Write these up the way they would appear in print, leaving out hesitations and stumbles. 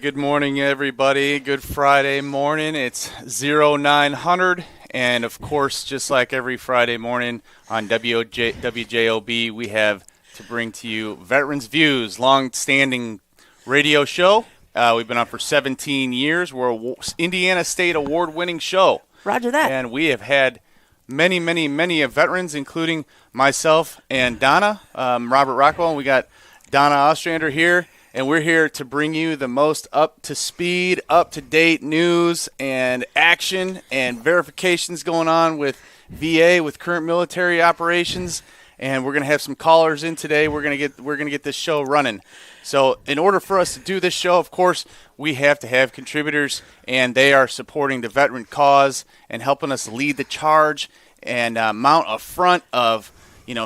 good morning, everybody. Good Friday morning. It's 0900, and of course, just like every Friday morning on WJOB, we have to bring to you Veterans Views, long-standing radio show. We've been on for 17 years. We're an Indiana State award-winning show. Roger that. And we have had many veterans, including myself and Donna, Robert Rockwell, and we got Donna Ostrander here. And we're here to bring you the most up-to-speed, up-to-date news and action and verifications going on with VA, with current military operations. And we're going to have some callers in today. We're going to get this show running. So in order for us to do this show, of course, we have to have contributors, and they are supporting the veteran cause and helping us lead the charge and mount a front of,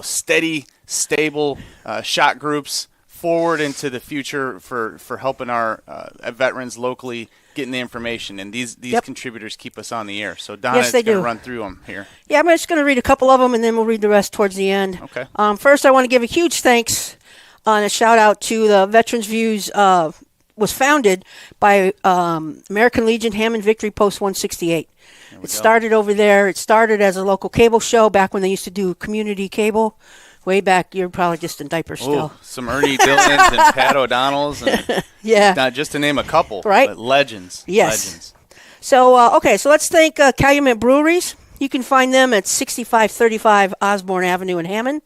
steady, stable shot groups forward into the future for helping our veterans locally getting the information. And these contributors keep us on the air. So Donna's going to run through them here. Yeah, I'm just going to read a couple of them, and then we'll read the rest towards the end. Okay. First, I want to give a huge thanks and a shout-out to the Veterans Views. Was founded by American Legion Hammond Victory Post 168. It started over there. It started as a local cable show back when they used to do community cable. Way back, you're probably just in diapers still. Some Ernie Dillons and Pat O'Donnells. And yeah. Just to name a couple. Right. But legends. Yes. Legends. So, so let's thank Calumet Breweries. You can find them at 6535 Osborne Avenue in Hammond.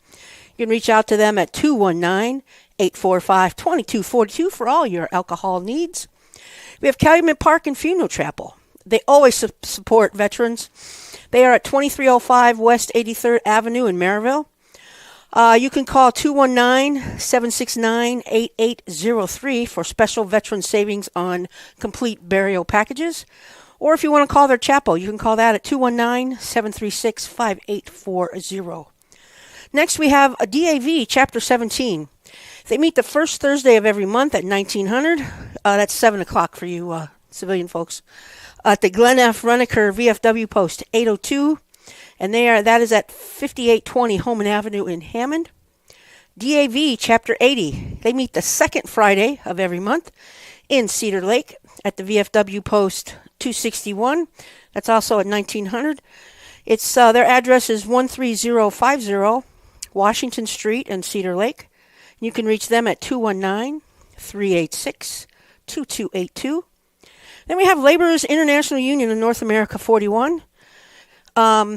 You can reach out to them at 219-845-2242 for all your alcohol needs. We have Calumet Park and Funeral Chapel. They always support veterans. They are at 2305 West 83rd Avenue in Maryville. You can call 219-769-8803 for special veteran savings on complete burial packages. Or if you want to call their chapel, you can call that at 219-736-5840. Next, we have a DAV, Chapter 17. They meet the first Thursday of every month at 1900. That's 7 o'clock for you civilian folks. At the Glen F. Reniker VFW Post 802. And that is at 5820 Holman Avenue in Hammond. DAV Chapter 80. They meet the second Friday of every month in Cedar Lake at the VFW Post 261. That's also at 1900. It's their address is 13050 Washington Street in Cedar Lake. You can reach them at 219-386-2282. Then we have Laborers International Union of North America 41.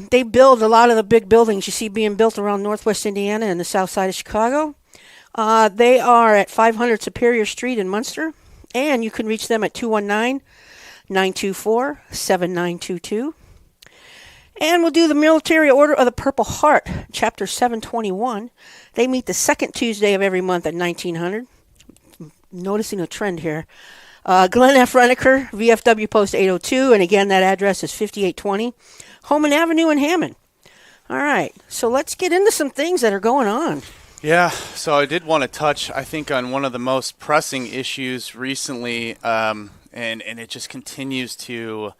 They build a lot of the big buildings you see being built around Northwest Indiana and the south side of Chicago. They are at 500 Superior Street in Munster, and you can reach them at 219-924-7922. And we'll do the Military Order of the Purple Heart, Chapter 721. They meet the second Tuesday of every month at 1900. Noticing a trend here. Glen F. Reniker, VFW Post 802, and again, that address is 5820 Holman Avenue in Hammond. All right, so let's get into some things that are going on. Yeah, so I did want to touch, I think, on one of the most pressing issues recently, and it just continues to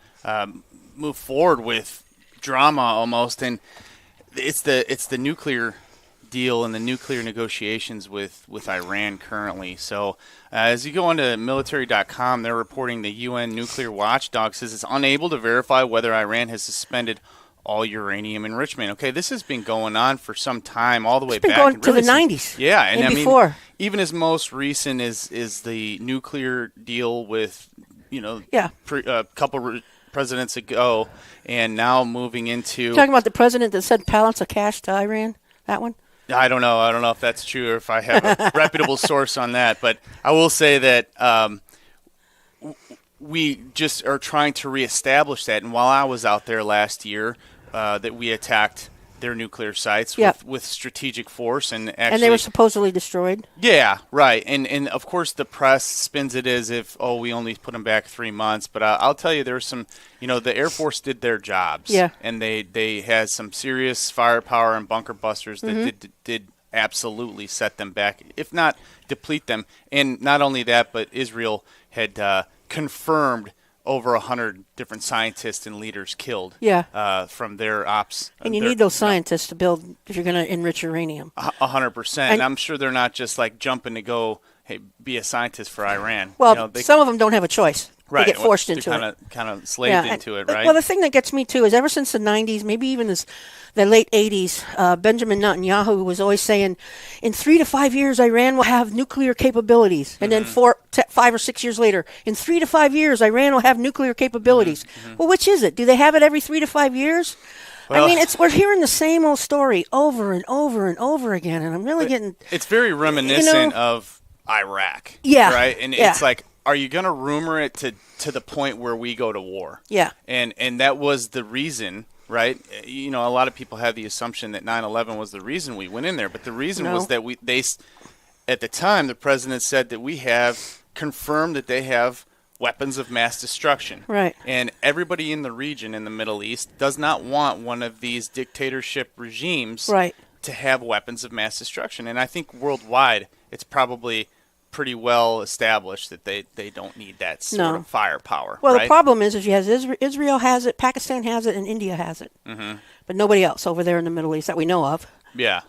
move forward with drama almost, and it's the nuclear deal and the nuclear negotiations with Iran currently. So as you go onto military.com, they're reporting the UN nuclear watchdog says it's unable to verify whether Iran has suspended all uranium enrichment. Okay, this has been going on for some time, all the way back going to the 90s. Yeah, and I before. mean, even as most recent is the nuclear deal with a couple presidents ago, and now moving into You're talking about the president that sent pallets of cash to Iran. That one. I don't know if that's true or if I have a reputable source on that. But I will say that we just are trying to reestablish that. And while I was out there last year, that we attacked their nuclear sites with strategic force. And they were supposedly destroyed. Yeah, right. And of course, the press spins it as if, we only put them back 3 months. But I'll tell you, there's some, the Air Force did their jobs. Yeah. And they had some serious firepower and bunker busters that did absolutely set them back, if not deplete them. And not only that, but Israel had confirmed over 100 different scientists and leaders killed from their ops. And you need those scientists to build if you're going to enrich uranium. 100%. And I'm sure they're not just like jumping to go hey, be a scientist for Iran. Well, you know, they, some of them don't have a choice. right, They get forced into kind it. kind of slaved into it, right? Well, the thing that gets me too is ever since the 90s, maybe even the late 80s, Benjamin Netanyahu was always saying, in 3 to 5 years, Iran will have nuclear capabilities. And then 5 or 6 years later, in 3 to 5 years, Iran will have nuclear capabilities. Well, which is it? Do they have it every 3 to 5 years? Well, I mean, we're hearing the same old story over and over and over again, and I'm really getting. It's very reminiscent of Iraq. Yeah, Right? And yeah. it's like, are you going to rumor it to the point where we go to war? Yeah. And that was the reason, right? You know, a lot of people have the assumption that 9/11 was the reason we went in there, but the reason was that at the time, the president said that we have confirmed that they have weapons of mass destruction. Right. And everybody in the region in the Middle East does not want one of these dictatorship regimes Right. to have weapons of mass destruction. And I think worldwide, it's probably pretty well established that they don't need that sort of firepower. Well, right? the problem is you have Israel has it, Pakistan has it, and India has it. Mm-hmm. But nobody else over there in the Middle East that we know of. Yeah.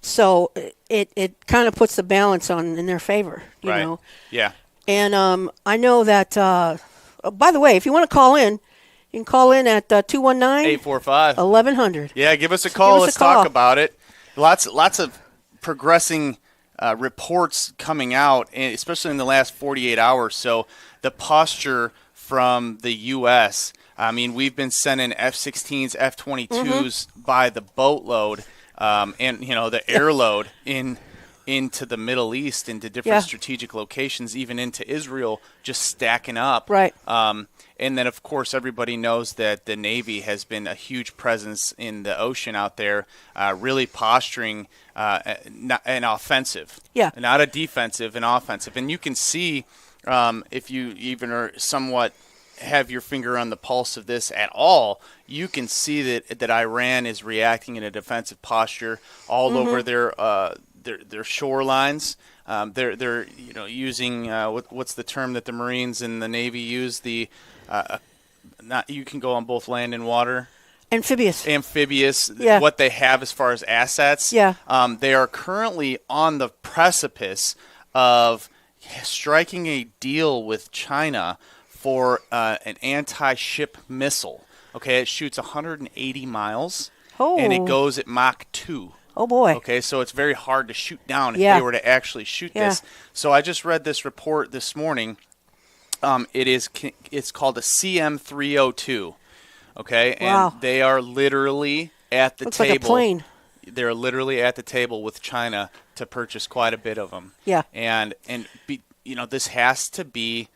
So it kind of puts the balance on in their favor, you right. know. Yeah. And I know that, by the way, if you want to call in, you can call in at 845 219-1100. Yeah, give us a call. Give us Let's a call. talk about it. Lots of progressing reports coming out, and especially in the last 48 hours. So the posture from the U.S., I mean, we've been sending F-16s, F-22s by the boatload, and, you know, the airload into the Middle East, into different strategic locations, even into Israel, just stacking up. Right. And then, of course, everybody knows that the Navy has been a huge presence in the ocean out there, really posturing an offensive. Yeah. Not a defensive, an offensive. And you can see, if you even are somewhat have your finger on the pulse of this at all, you can see that Iran is reacting in a defensive posture all over their shorelines. They're using what's the term that the Marines and the Navy use, the you can go on both land and water. Amphibious. Yeah. What they have as far as assets. Yeah. They are currently on the precipice of striking a deal with China for an anti-ship missile. Okay, it shoots 180 miles, and it goes at Mach 2. Oh, boy. Okay, so it's very hard to shoot down if Yeah. they were to actually shoot this. So I just read this report this morning. It's called a CM-302. Okay, and Wow. they are literally at the Looks table. like a plane. They're literally at the table with China to purchase quite a bit of them. Yeah. And this has to be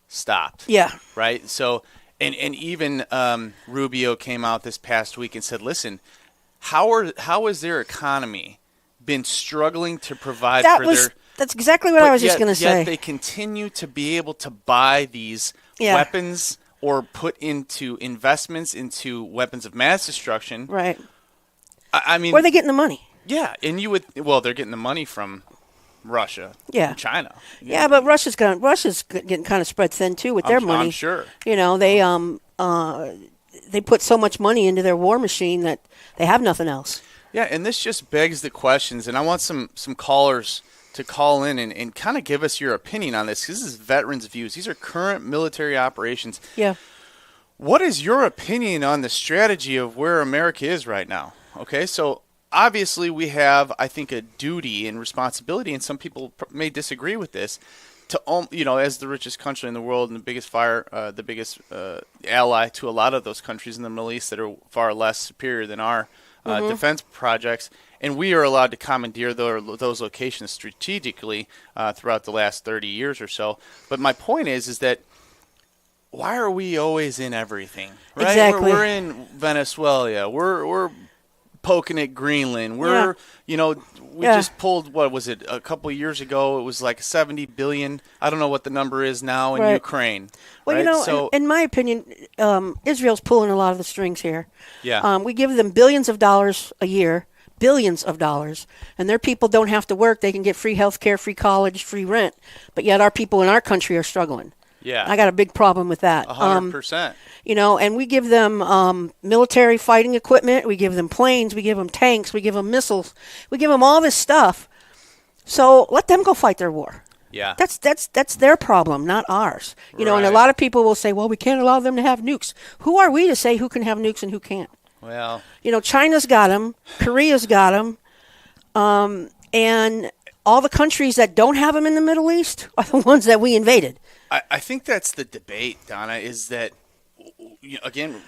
stopped. Yeah. Right. So, and even Rubio came out this past week and said, "Listen, how has their economy been struggling to provide That's exactly what I was just going to say. Yet they continue to be able to buy these weapons or put into investments into weapons of mass destruction." Right. I mean, Where are they getting the money? yeah, and they're getting the money from Russia, Yeah. from China. Yeah, but Russia's getting kind of spread thin too with their money. I'm sure. You know, they put so much money into their war machine that they have nothing else. Yeah, and this just begs the questions, and I want some callers to call in and kind of give us your opinion on this, because this is veterans' views. These are current military operations. Yeah. What is your opinion on the strategy of where America is right now? Okay, so obviously we have, I think, a duty and responsibility, and some people may disagree with this, to as the richest country in the world and the biggest ally to a lot of those countries in the Middle East that are far less superior than our defense projects, and we are allowed to commandeer those locations strategically throughout the last 30 years or so. But my point is that why are we always in everything? Right? Exactly. We're in Venezuela. We're poking at Greenland. We just pulled, what was it, a couple of years ago? It was like 70 billion. I don't know what the number is now in Ukraine. Well, right? in my opinion, Israel's pulling a lot of the strings here. Yeah. We give them billions of dollars a year, billions of dollars, and their people don't have to work. They can get free health care, free college, free rent, but yet our people in our country are struggling. Yeah. I got a big problem with that. 100%. And we give them military fighting equipment. We give them planes. We give them tanks. We give them missiles. We give them all this stuff. So let them go fight their war. Yeah. That's their problem, not ours. You know, and a Right. lot of people will say, well, we can't allow them to have nukes. Who are we to say who can have nukes and who can't? Well, You know, China's got them, Korea's got them, and all the countries that don't have them in the Middle East are the ones that we invaded. I think that's the debate, Donna, is that, again,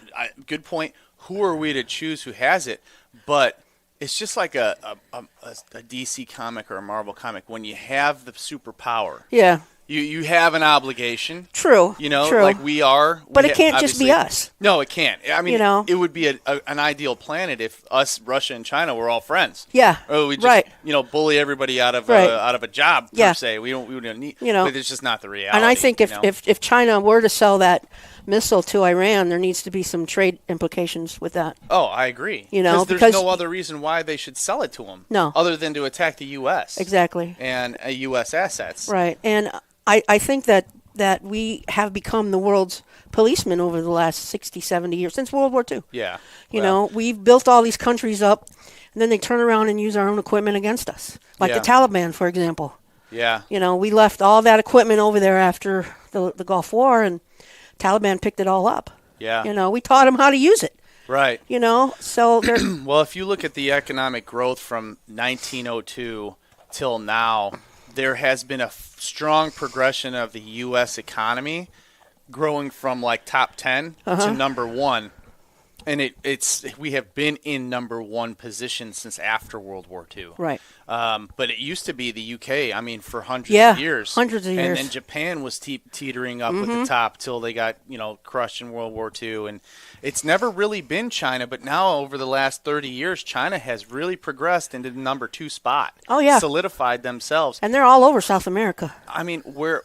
good point. Who are we to choose who has it? But it's just like a DC comic or a Marvel comic. When you have the superpower, Yeah, you have an obligation. true. You know, true. like we are. But it can't just be us. No, it can't. I mean, You know? it would be an ideal planet if us, Russia, and China were all friends. Yeah, Or we just, right. bully everybody out of Right. out of a job Yeah. per se. We don't need. You know, but it's just not the reality. And I think you know? if China were to sell that missile to Iran, there needs to be some trade implications with that. Oh, I agree. You know, there's because- no other reason why they should sell it to them. No. Other than to attack the U.S. Exactly. and U.S. assets. Right. And I think that we have become the world's policemen over the last 60, 70 years, since World War II. Yeah. You Well, know, we've built all these countries up, and then they turn around and use our own equipment against us. Like the Yeah. Taliban, for example. Yeah. You know, we left all that equipment over there after the Gulf War, and Taliban picked it all up. Yeah. You know, we taught them how to use it. Right. You know, so they're Well, if you look at the economic growth from 1902 till now, there has been a strong progression of the U.S. economy growing from like top 10 to number 1. And we have been in number 1 position since after World War II. right. But it used to be the UK, I mean, for hundreds Yeah, of years. hundreds of years. And Japan was teetering up with the top till they got, crushed in World War II. And it's never really been China, but now over the last 30 years, China has really progressed into the number 2 spot. Oh, yeah. Solidified themselves. And they're all over South America. I mean, where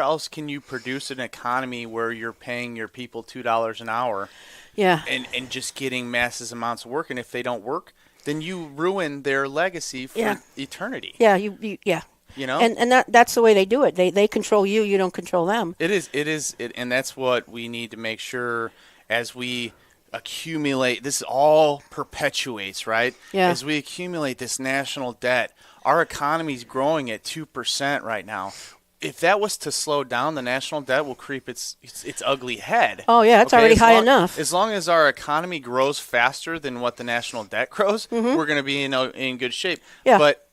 else can you produce an economy where you're paying your people $2 an hour Yeah. and just getting massive amounts of work? And if they don't work, then you ruin their legacy for Yeah. eternity. Yeah, yeah. You know? And that's the way they do it. They control you, you don't control them. It is, and that's what we need to make sure as we accumulate. This all perpetuates, right? Yeah. As we accumulate this national debt, our economy's growing at 2% right now. If that was to slow down, the national debt will creep its ugly head. Oh, yeah, it's already high enough. As long as our economy grows faster than what the national debt grows, we're going to be in good shape. Mm-hmm. Yeah. But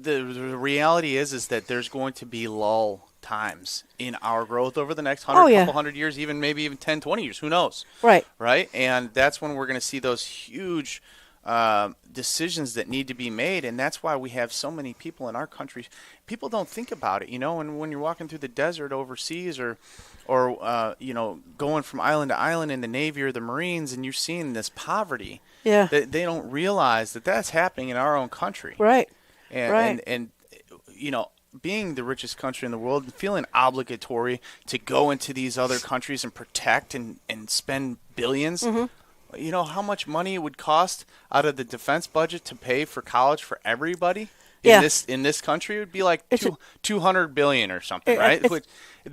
the reality is that there's going to be lull times in our growth over the next couple hundred years, maybe even 10, 20 years. Who knows? Right. Right? And that's when we're going to see those huge decisions that need to be made, and that's why we have so many people in our country. People don't think about it, and when you're walking through the desert overseas or going from island to island in the Navy or the Marines, and you're seeing this poverty. Yeah. They don't realize that that's happening in our own country. Right. And, Right. and being the richest country in the world and feeling obligatory to go into these other countries and protect and spend billions. Mm-hmm. You know how much money it would cost out of the defense budget to pay for college for everybody Yeah. in this country? It would be like It's 200 billion or something, right? it's-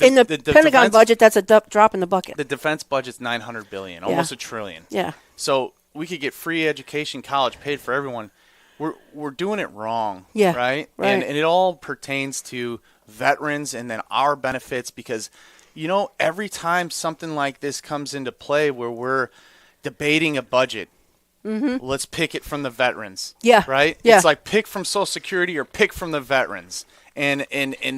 in the Pentagon defense, budget, that's a drop in the bucket. the defense budget's 900 billion, almost a trillion. Yeah. So we could get free education, college paid for everyone. We're doing it wrong, Yeah, right? right. And it all pertains to veterans and then our benefits because, every time something like this comes into play where we're debating a budget, let's pick it from the veterans. Yeah, Right? yeah. It's like pick from Social Security or pick from the veterans. And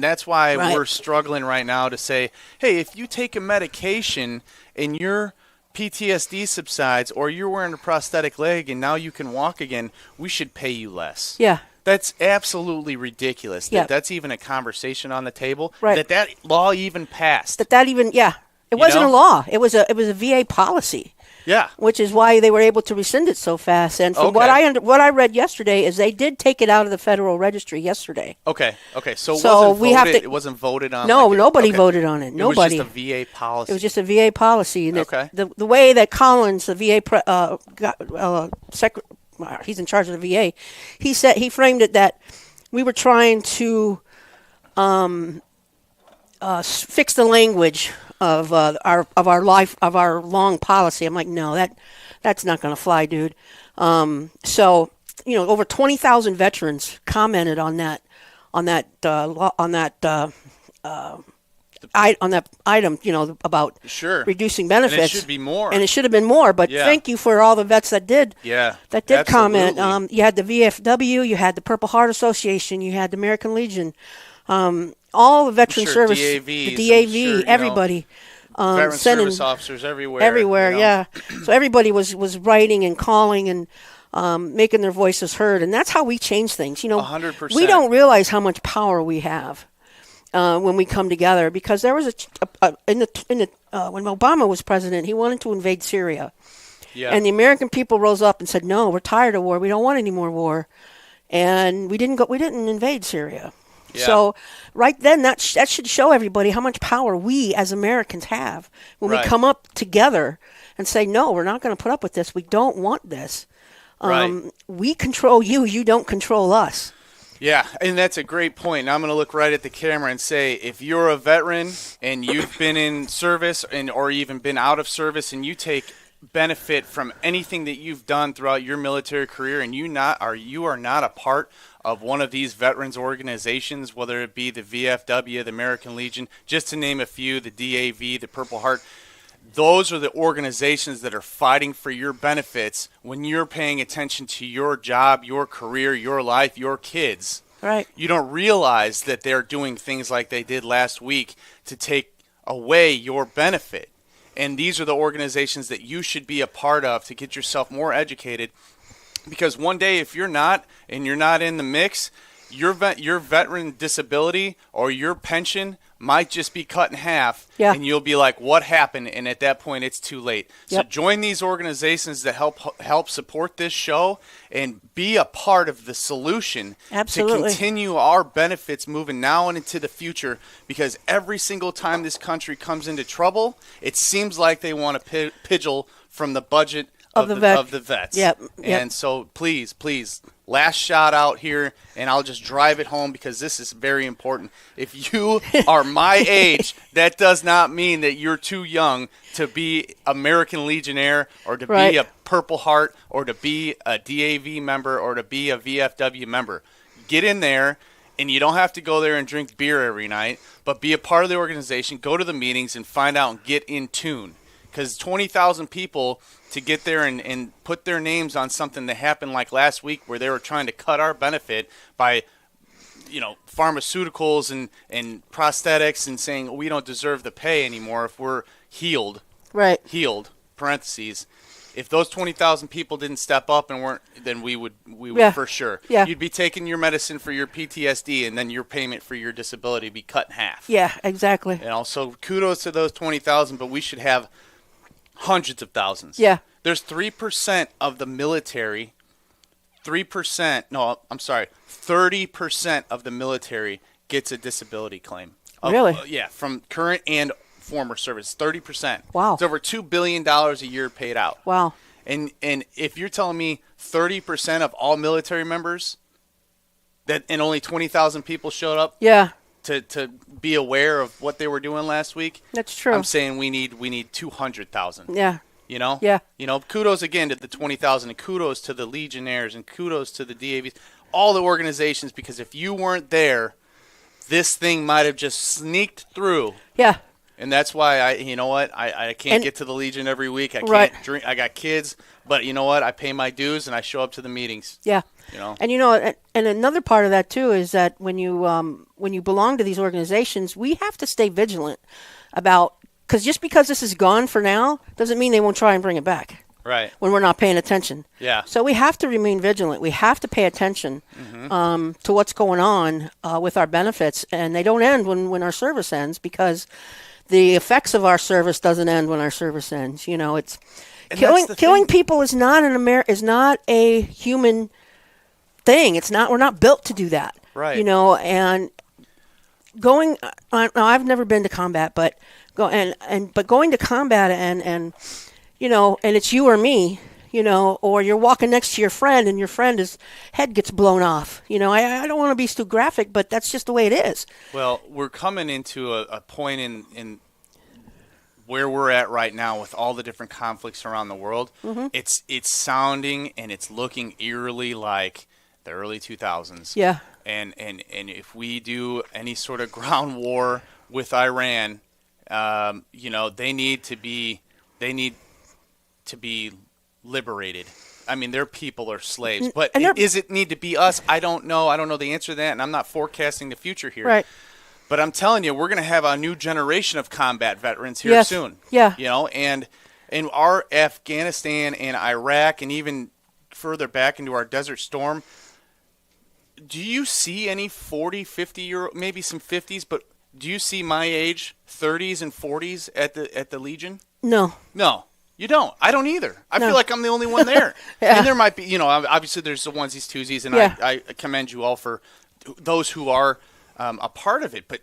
that's why Right. we're struggling right now to say, hey, if you take a medication and your PTSD subsides or you're wearing a prosthetic leg and now you can walk again, we should pay you less. Yeah. That's absolutely ridiculous. Yeah. That's even a conversation on the table. Right. That law even passed. That even it wasn't know? a law. It was a VA policy, Yeah. which is why they were able to rescind it so fast. And from what Okay. what I read yesterday is they did take it out of the Federal Registry yesterday. Okay. Okay. So, So we have to- it wasn't voted on. No, like nobody okay. voted on it. Nobody. It was just a VA policy. It was just a VA policy. And Okay. the way that Collins, the VA he's in charge of the VA, he framed it that we were trying to fix the language of our long policy. I'm like, no, that's not going to fly, dude. So over 20,000 veterans commented on that on that on that item, about Sure. reducing benefits. And it should be more. And it should have been more. But Yeah. thank you for all the vets that did. Yeah. Comment. Absolutely. You had the VFW, you had the Purple Heart Association, you had the American Legion, all the veteran sure service, DAVs, the I'm DAV, sure, everybody. Veteran sending service officers everywhere. everywhere. Yeah. So everybody was writing and calling and making their voices heard, and that's how we change things. 100%. We don't realize how much power we have when we come together. Because there was when Obama was president, he wanted to invade Syria, Yeah. and the American people rose up and said, "No, we're tired of war. We don't want any more war," and we didn't invade Syria. Yeah. So right then, that should show everybody how much power we as Americans have when Right. we come up together and say, no, we're not going to put up with this. We don't want this. Right. We control you. You don't control us. Yeah, and that's a great point. And I'm going to look right at the camera and say, if you're a veteran and you've been in service or even been out of service, and you take benefit from anything that you've done throughout your military career, and you are not a part of one of these veterans organizations, whether it be the VFW, the American Legion, just to name a few, the DAV, the Purple Heart, those are the organizations that are fighting for your benefits when you're paying attention to your job, your career, your life, your kids. Right. You don't realize that they're doing things like they did last week to take away your benefit. And these are the organizations that you should be a part of to get yourself more educated. Because one day, if you're not, and you're not in the mix, your veteran disability or your pension might just be cut in half, Yeah. and you'll be like, what happened? And at that point, it's too late. So Yep. join these organizations that help support this show and be a part of the solution Absolutely. to continue our benefits moving now and into the future, because every single time this country comes into trouble, it seems like they want to pidgel from the budget of the vets. Yep. And so please, last shot out here, and I'll just drive it home because this is very important. If you are my age, that does not mean that you're too young to be American Legionnaire or to Right. be a Purple Heart or to be a DAV member or to be a VFW member. Get in there, and you don't have to go there and drink beer every night, but be a part of the organization, go to the meetings, and find out and get in tune. Because 20,000 people to get there and put their names on something that happened like last week, where they were trying to cut our benefit by, pharmaceuticals and prosthetics, and saying we don't deserve the pay anymore if we're healed, Right. parentheses. If those 20,000 people didn't step up and weren't, then we would Yeah. for sure. Yeah. You'd be taking your medicine for your PTSD, and then your payment for your disability would be cut in half. Yeah, exactly. So kudos to those 20,000, but we should have hundreds of thousands. Yeah. There's 3% of the military, 30% of the military gets a disability claim. Really? Yeah, from current and former service, 30%. Wow. It's over $2 billion a year paid out. Wow. And if you're telling me 30% of all military members, and only 20,000 people showed up Yeah, to be aware of what they were doing last week, that's true. I'm saying we need 200,000. Yeah. Yeah. Yeah. Kudos again to the 20,000, and kudos to the Legionnaires, and kudos to the DAVs, all the organizations, because if you weren't there, this thing might have just sneaked through. Yeah. And that's why I can't get to the Legion every week. I can't Right. drink. I got kids, but you know what? I pay my dues and I show up to the meetings. Yeah. And and another part of that too is that when you belong to these organizations, we have to stay vigilant about, because just because this is gone for now doesn't mean they won't try and bring it back Right. when we're not paying attention. Yeah. So we have to remain vigilant. We have to pay attention to what's going on with our benefits, and they don't end when our service ends, because the effects of our service doesn't end when our service ends. It's And killing that's the thing. people is not is not a human thing. It's not. We're not built to do that. Right. And going. Now, I've never been to combat, but going to combat and it's you or me. Or you're walking next to your friend and your friend's head gets blown off. I don't want to be too graphic, but that's just the way it is. Well, we're coming into a point in where we're at right now with all the different conflicts around the world. Mm-hmm. It's sounding and it's looking eerily like the early 2000s. Yeah. and if we do any sort of ground war with Iran, they need to be liberated. I mean, their people are slaves, but does it need to be us? I don't know. I don't know the answer to that, and I'm not forecasting the future here. Right. But I'm telling you, we're going to have a new generation of combat veterans here soon. Yeah. And in our Afghanistan and Iraq, and even further back into our Desert Storm, do you see any 40, 50-year-old, maybe some 50s, but do you see my age, 30s and 40s at the Legion? No. No. You don't. I don't either. I feel like I'm the only one there. Yeah. And there might be, obviously there's the onesies, twosies, and I commend you all for those who are a part of it. But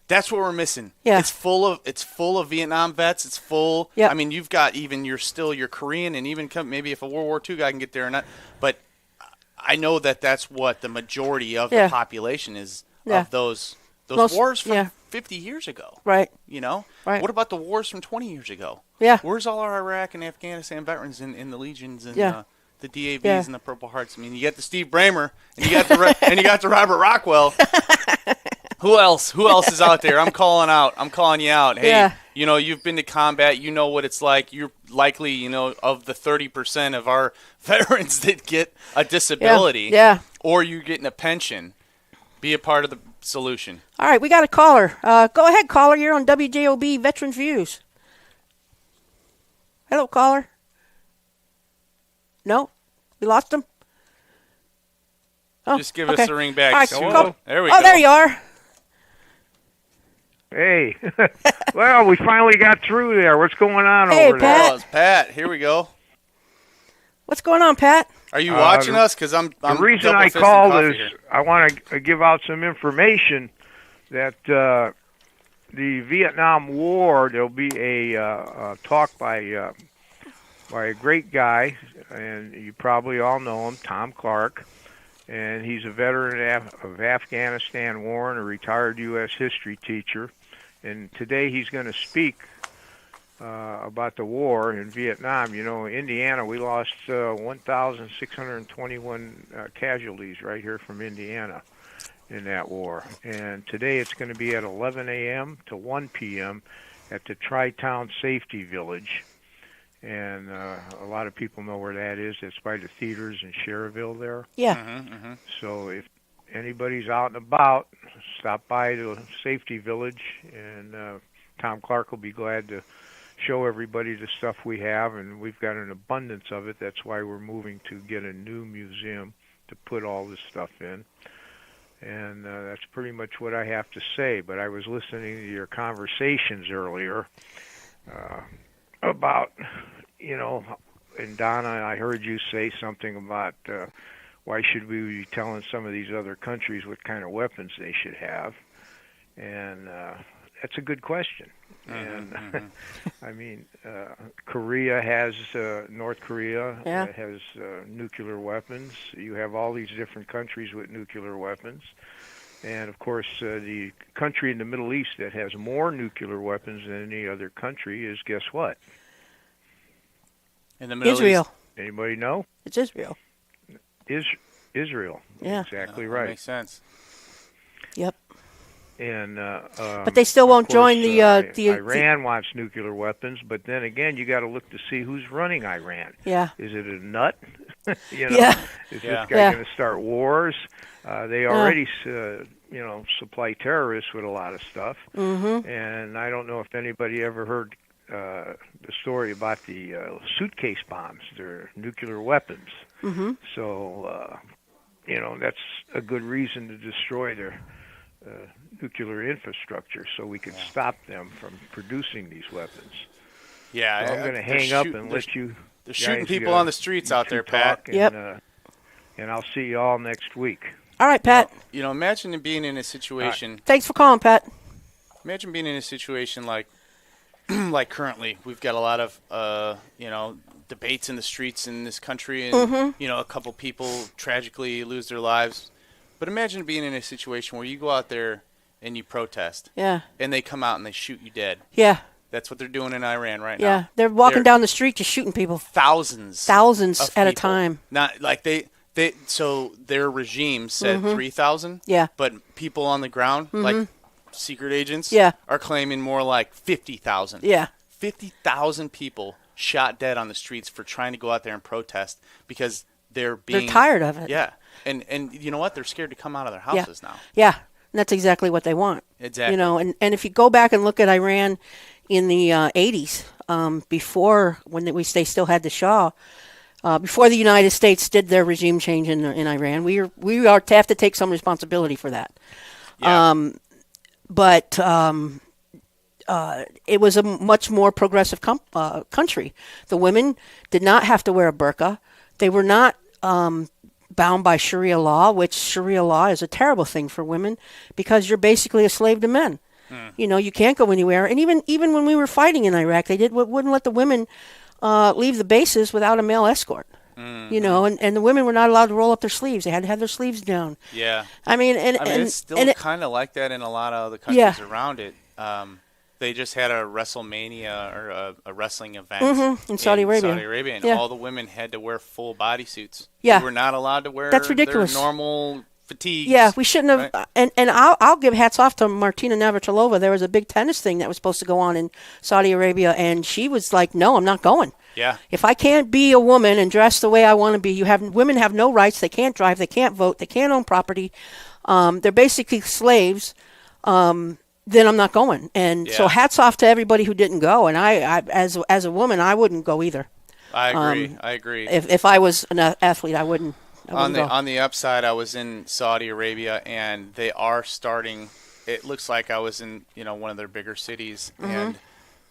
that's what we're missing. Yeah. It's full of Vietnam vets. It's full. Yep. I mean, you've got even your Korean, and even maybe if a World War II guy can get there or not. But I know that's what the majority of the population is of those wars from 50 years ago. Right. Right. What about the wars from 20 years ago? Yeah. Where's all our Iraq and Afghanistan veterans in the Legions and the DAVs and the Purple Hearts? I mean, you got the Steve Bramer and you got the Robert Rockwell. Who else? Who else is out there? I'm calling you out. Hey, you've been to combat. You know what it's like. You're likely, of the 30% of our veterans that get a disability, or you're getting a pension. Be a part of the solution. All right, we got a caller. Go ahead, caller. You're on WJOB Veterans Views. Hello, caller. No? We lost him? Oh, just give us a ring back. All right, Hello? There we go. Oh, there you are. Hey. Well, we finally got through there. What's going on over Pat. there? Oh, it's Pat. Here we go. What's going on, Pat? Are you watching us? Because I'm the reason I called is I want to give out some information that the Vietnam War. There'll be a talk by a great guy, and you probably all know him, Tom Clark, and he's a veteran of Afghanistan War and a retired U.S. history teacher. And today he's going to speak about the war in Vietnam. Indiana, we lost 1,621 casualties right here from Indiana in that war. And today it's going to be at 11 a.m. to 1 p.m. at the Tri-Town Safety Village. And a lot of people know where that is. It's by the theaters in Cherville there. Yeah. Mm-hmm. So if anybody's out and about, stop by the Safety Village, and Tom Clark will be glad to show everybody the stuff we have, and we've got an abundance of it. That's why we're moving to get a new museum to put all this stuff in. And that's pretty much what I have to say. But I was listening to your conversations earlier about, and Donna, I heard you say something about why should we be telling some of these other countries what kind of weapons they should have. And that's a good question. And I mean, Korea has North Korea has nuclear weapons. You have all these different countries with nuclear weapons, and of course, the country in the Middle East that has more nuclear weapons than any other country is, guess what? In the Middle Israel. East. Anybody know? It's Israel. Israel. Yeah. Exactly That right. makes sense. Yep. And but they still won't join the Iran wants nuclear weapons, but then again, you got to look to see who's running Iran. Yeah. Is it a nut? Yeah. Is this guy going to start wars? They already, supply terrorists with a lot of stuff. Mm-hmm. And I don't know if anybody ever heard the story about the suitcase bombs. They're nuclear weapons. Mm-hmm. So, that's a good reason to destroy their nuclear infrastructure so we can stop them from producing these weapons. Yeah, so I'm going to hang up and let you. They're shooting people on the streets out there, Pat. And, and I'll see you all next week. All right, Pat. Imagine being in a situation. Thanks for calling, Pat. Imagine being in a situation like currently. We've got a lot of debates in the streets in this country, and a couple people tragically lose their lives. But imagine being in a situation where you go out there and you protest. Yeah. And they come out and they shoot you dead. Yeah. That's what they're doing in Iran right now. Yeah. They're walking down the street just shooting people. Thousands at a people. time. Not like So their regime said 3,000. Yeah. But people on the ground, like secret agents, Yeah. are claiming more like 50,000. Yeah. 50,000 people shot dead on the streets for trying to go out there and protest because they're tired of it. Yeah. And you know what? They're scared to come out of their Yeah. houses now. Yeah. And that's exactly what they want. Exactly. You know, and if you go back and look at Iran in the 80s, before they still had the Shah, before the United States did their regime change in Iran, we have to take some responsibility for that. Yeah. But it was a much more progressive country. The women did not have to wear a burqa. They were not bound by Sharia law, which Sharia law is a terrible thing for women because you're basically a slave to men. You know, you can't go anywhere. And even when we were fighting in Iraq, they wouldn't let the women leave the bases without a male escort. You know, and the women were not allowed to roll up their sleeves. They had to have their sleeves down. Yeah. I mean, it's still kind of like that in a lot of other countries around it. They just had a WrestleMania or a wrestling event in Saudi Arabia. And Yeah. all the women had to wear full bodysuits. Yeah. They were not allowed to wear That's ridiculous. their normal fatigues. Yeah, we shouldn't have. Right? And I'll give hats off to Martina Navratilova. There was a big tennis thing that was supposed to go on in Saudi Arabia, and she was like, "No, I'm not going. Yeah. If I can't be a woman and dress the way I want to be, women have no rights. They can't drive. They can't vote. They can't own property. They're basically slaves. Then I'm not going." And so hats off to everybody who didn't go. And I as a woman, I wouldn't go either. I agree. If I was an athlete, I wouldn't. On go. the upside, I was in Saudi Arabia, and they are starting. It looks like I was in one of their bigger cities, and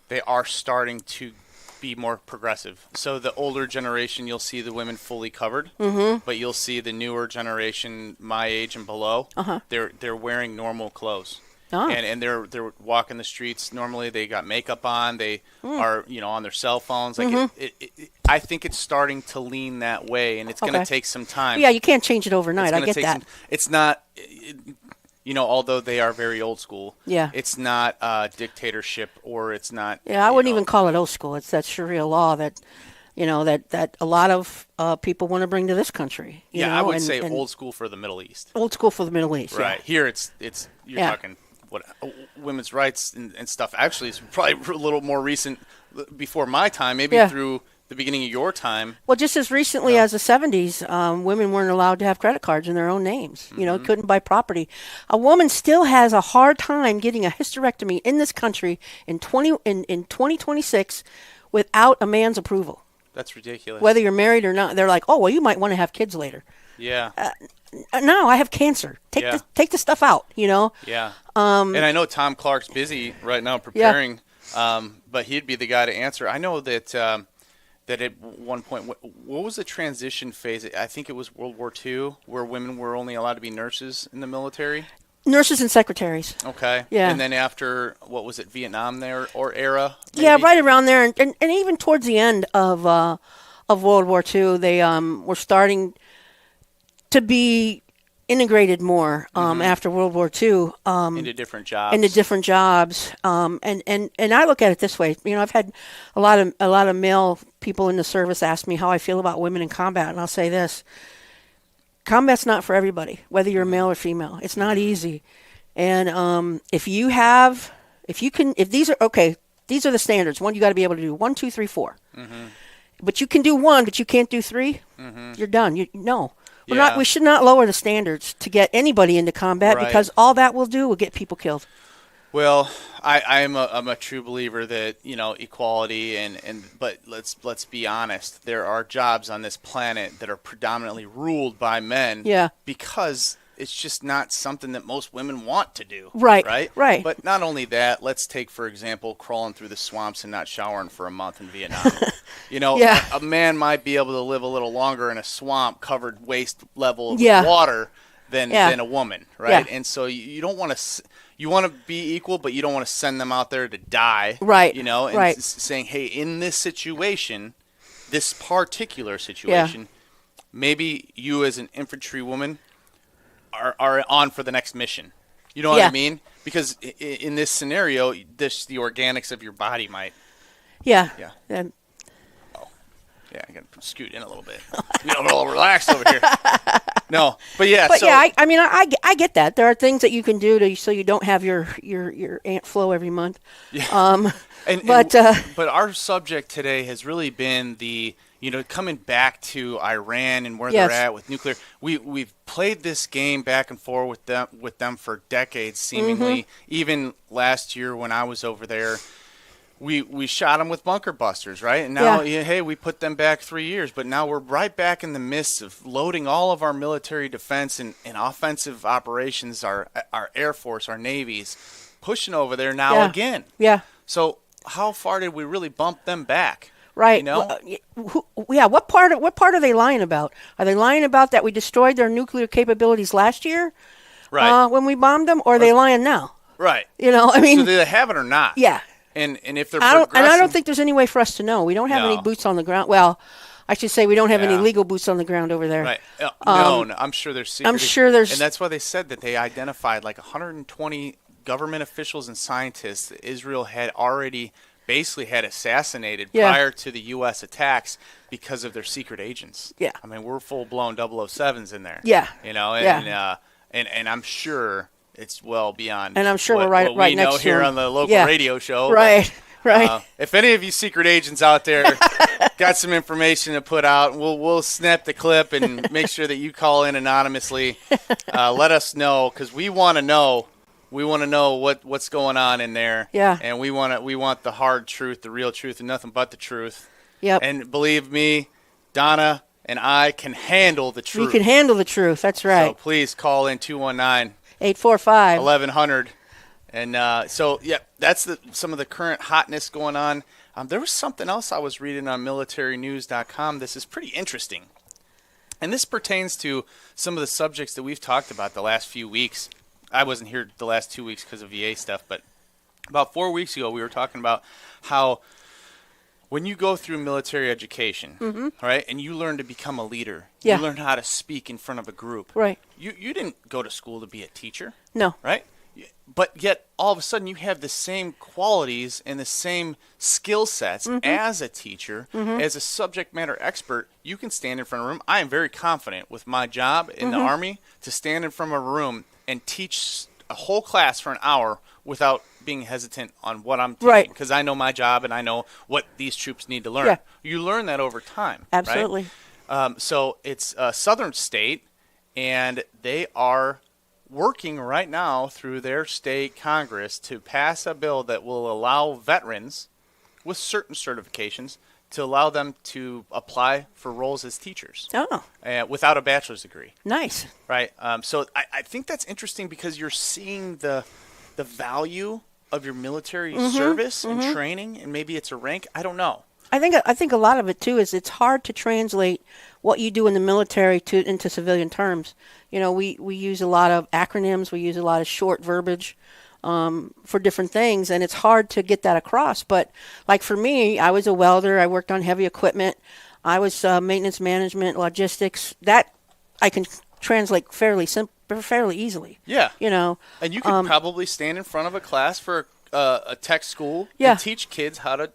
they are starting to be more progressive. So the older generation, you'll see the women fully covered, but you'll see the newer generation, my age and below, they're wearing normal clothes. Oh. And they're walking the streets. Normally, they got makeup on. They are on their cell phones. Like I think it's starting to lean that way, and it's going to take some time. Yeah, you can't change it overnight. I get that. It's not, although they are very old school. Yeah. It's not dictatorship, or it's not. Yeah, I wouldn't even call it old school. It's that Sharia law that, that a lot of people want to bring to this country. I would say old school for the Middle East. Old school for the Middle East. Right. Yeah. Here, you're talking. What women's rights and stuff. Actually, it's probably a little more recent, before my time, maybe through the beginning of your time. Well, just as recently as the 70s, women weren't allowed to have credit cards in their own names. Couldn't buy property. A woman still has a hard time getting a hysterectomy in this country in 2026 without a man's approval. That's ridiculous. Whether you're married or not, they're like, "Oh, well, you might want to have kids later." Yeah. No, I have cancer. Take the stuff out. Yeah. And I know Tom Clark's busy right now preparing, but he'd be the guy to answer. I know that that at one point, what was the transition phase? I think it was World War II, where women were only allowed to be nurses in the military. Nurses and secretaries. Okay. Yeah. And then after, what was it, Vietnam there or era? Maybe? Yeah, right around there, and even towards the end of World War II, they were starting to be integrated more after World War II into different jobs. And I look at it this way. I've had a lot of male people in the service ask me how I feel about women in combat, and I'll say this: combat's not for everybody, whether you're male or female. It's not easy, and if these are the standards. One, you got to be able to do 1, 2, 3, 4. But you can do 1, but you can't do 3. You're done. We should not lower the standards to get anybody into combat, because all that will do will get people killed. Well, I'm a true believer that equality but let's be honest, there are jobs on this planet that are predominantly ruled by men. Yeah. Because it's just not something that most women want to do. Right. But not only that, let's take, for example, crawling through the swamps and not showering for a month in Vietnam. A man might be able to live a little longer in a swamp covered waist level of water than a woman, right? Yeah. And so you don't want to. You want to be equal, but you don't want to send them out there to die. Right. And saying, hey, in this situation, this particular situation, maybe you as an infantry woman are on for the next mission. You know what I mean? Because in this scenario, the organics of your body might. Yeah. Yeah. Yeah, I got to scoot in a little bit. Be a little relaxed over here. No, but yeah. But so, yeah, I mean, I get that. There are things that you can do so you don't have your ant flow every month. Yeah. But but our subject today has really been coming back to Iran and where Yes. they're at with nuclear. We've played this game back and forth with them for decades, seemingly. Even last year when I was over there, we shot them with bunker busters, right? And now, hey, we put them back 3 years, but now we're right back in the midst of loading all of our military defense and offensive operations, our Air Force, our Navies, pushing over there now again. Yeah. So how far did we really bump them back? Right. You know? What part are they lying about? Are they lying about that we destroyed their nuclear capabilities last year? Right. When we bombed them, or are they lying now? Right. I mean, so do they have it or not? yeah. And if they're I progressing, don't think there's any way for us to know. We don't have No. any boots on the ground. Well, I should say we don't have any Yeah. legal boots on the ground over there. Right. No, I'm sure there's secret. I'm sure there's- And that's why they said that they identified like 120 government officials and scientists that Israel had already basically had assassinated Yeah. prior to the U.S. attacks because of their secret agents. Yeah. I mean, we're full-blown 007s in there. Yeah. And and I'm sure it's well beyond. And I'm sure what, we're right- what right we next know to here them. on the local Yeah. radio show. Right. Right. If any of you secret agents out there got some information to put out, we'll snap the clip and make sure that you call in anonymously. Let us know, because we want to know. We want to know what's going on in there. Yeah. And we want the hard truth, the real truth, and nothing but the truth. Yep. And believe me, Donna and I can handle the truth. You can handle the truth. That's So right. please call in 219 845. 1100. And that's some of the current hotness going on. There was something else I was reading on militarynews.com. This is pretty interesting. And this pertains to some of the subjects that we've talked about the last few weeks. I wasn't here the last 2 weeks because of VA stuff, but about 4 weeks ago we were talking about how when you go through military education, right, and you learn to become a leader, Yeah. you learn how to speak in front of a group. Right. You didn't go to school to be a teacher. No. Right? But yet, all of a sudden, you have the same qualities and the same skill sets as a teacher, as a subject matter expert. You can stand in front of a room. I am very confident with my job in the Army to stand in front of a room and teach a whole class for an hour without being hesitant on what I'm teaching. Right. Because I know my job and I know what these troops need to learn. Yeah. You learn that over time. right? Absolutely. So it's a southern state, and they are working right now through their state Congress to pass a bill that will allow veterans with certain certifications to allow them to apply for roles as teachers Oh, without a bachelor's degree. nice. Right. So I think that's interesting because you're seeing the value of your military service and training, and maybe it's a rank. I don't know. I think a lot of it too is it's hard to translate what you do in the military into civilian terms. We use a lot of acronyms, we use a lot of short verbiage for different things, and it's hard to get that across. But like for me, I was a welder. I worked on heavy equipment. I was maintenance management, logistics. That I can translate fairly easily. Yeah. And And you could probably stand in front of a class for a tech school Yeah. and teach kids how to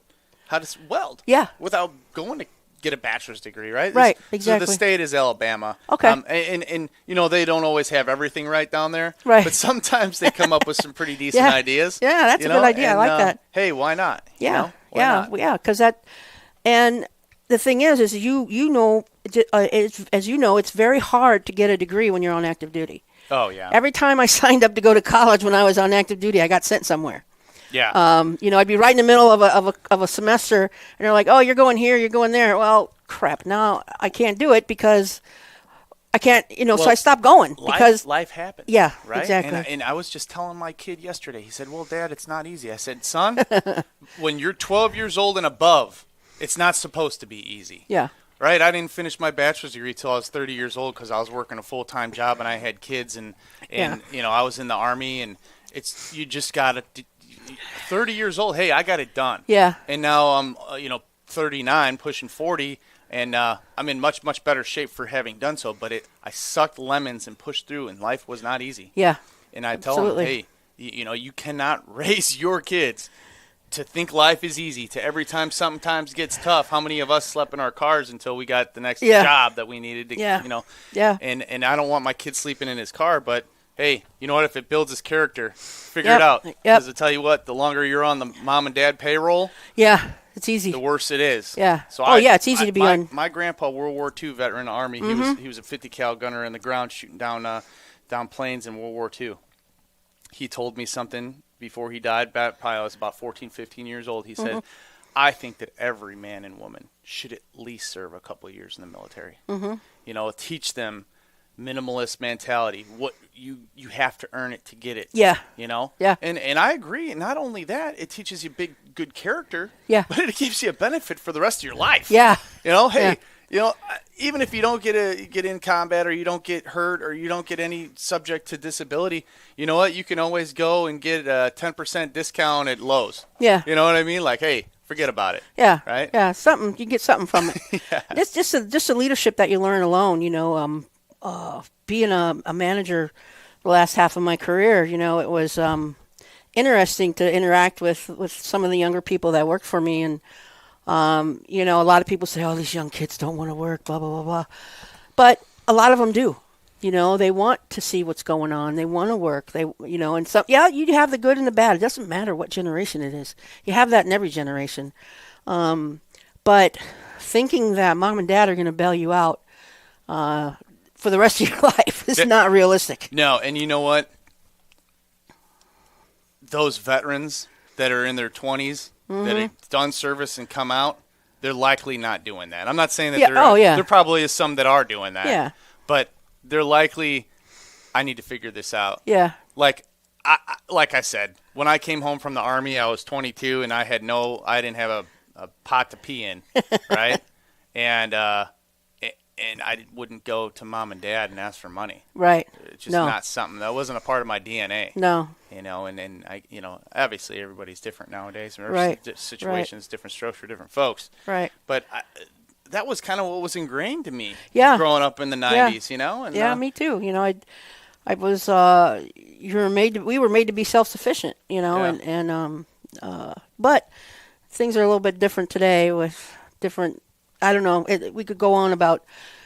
weld. Yeah. Without going to get a bachelor's degree, right? Right, So exactly. the state is Alabama. Okay. And they don't always have everything right down there. Right. But sometimes they come up with some pretty decent Yeah. ideas. Yeah, that's a good idea. I and, like that. Hey, why not? Yeah, Why yeah, not? yeah. Because and the thing is as you know, it's very hard to get a degree when you're on active duty. Oh, yeah. Every time I signed up to go to college when I was on active duty, I got sent somewhere. yeah. I'd be right in the middle of a semester, and they're like, "Oh, you're going here, you're going there." Well, crap! Now I can't do it because I can't. So Well, I stopped going because life happens. Yeah, right? exactly. And I was just telling my kid yesterday. He said, "Well, Dad, it's not easy." I said, "Son, when you're 12 years old and above, it's not supposed to be easy." yeah, Right? I didn't finish my bachelor's degree till I was 30 years old because I was working a full-time job and I had kids and I was in the Army, and you just got to 30 years old. Hey, I got it done. Yeah. And now I'm 39, pushing 40. And I'm in much, much better shape for having done so. But I sucked lemons and pushed through, and life was not easy. yeah, And I tell them, Absolutely. hey, you cannot raise your kids to think life is easy, to every time sometimes gets tough. How many of us slept in our cars until we got the next job that we needed to, Yeah. you know? Yeah. And I don't want my kid sleeping in his car, but hey, you know what? If it builds his character, figure Yep. it out. Yep. Because I tell you what, the longer you're on the mom and dad payroll, Yeah. It's easy. the worse it is. Yeah. So It's easy to be on. My grandpa, World War II veteran, Army. He was a 50 cal gunner in the ground, shooting down planes in World War II. He told me something before he died. Probably I was about 14, 15 years old. He said, "I think that every man and woman should at least serve a couple of years in the military. You know, teach them minimalist mentality. What you have to earn it to get it. Yeah. You know. Yeah. And I agree. And not only that, it teaches you good character. Yeah. But it gives you a benefit for the rest of your life. Yeah. You know, hey, Yeah. you know, even if you don't get in combat or you don't get hurt or you don't get any subject to disability, you know what? You can always go and get a 10% discount at Lowe's. Yeah. You know what I mean? Like, hey, forget about it. Yeah. Right? Yeah. Something you get something from it. It's just a leadership that you learn alone. You know, being a manager the last half of my career, you know, it was interesting to interact with some of the younger people that worked for me. And, you know, a lot of people say, oh, these young kids don't want to work, blah, blah, blah, blah. But a lot of them do. You know, they want to see what's going on. They want to work. You know, and you have the good and the bad. It doesn't matter what generation it is. You have that in every generation. But thinking that mom and dad are going to bail you out for the rest of your life is not realistic. No, and you know what? Those veterans that are in their 20s that have done service and come out, they're likely not doing that. I'm not saying that there probably is some that are doing that. Yeah. But they're likely, I need to figure this out. Yeah. Like I said, when I came home from the Army, I was 22 and I didn't have a pot to pee in, right? And I wouldn't go to mom and dad and ask for money. Right. It's just not something that wasn't a part of my DNA. No. You know, and I, you know, obviously everybody's different nowadays. Right. Situations, different strokes for different folks. Right. But that was kind of what was ingrained to me. Yeah. Growing up in the 90s, you know. And, yeah, me too. You know, I was we were made to be self-sufficient. You know, Yeah. but things are a little bit different today with different. I don't know. We could go on about.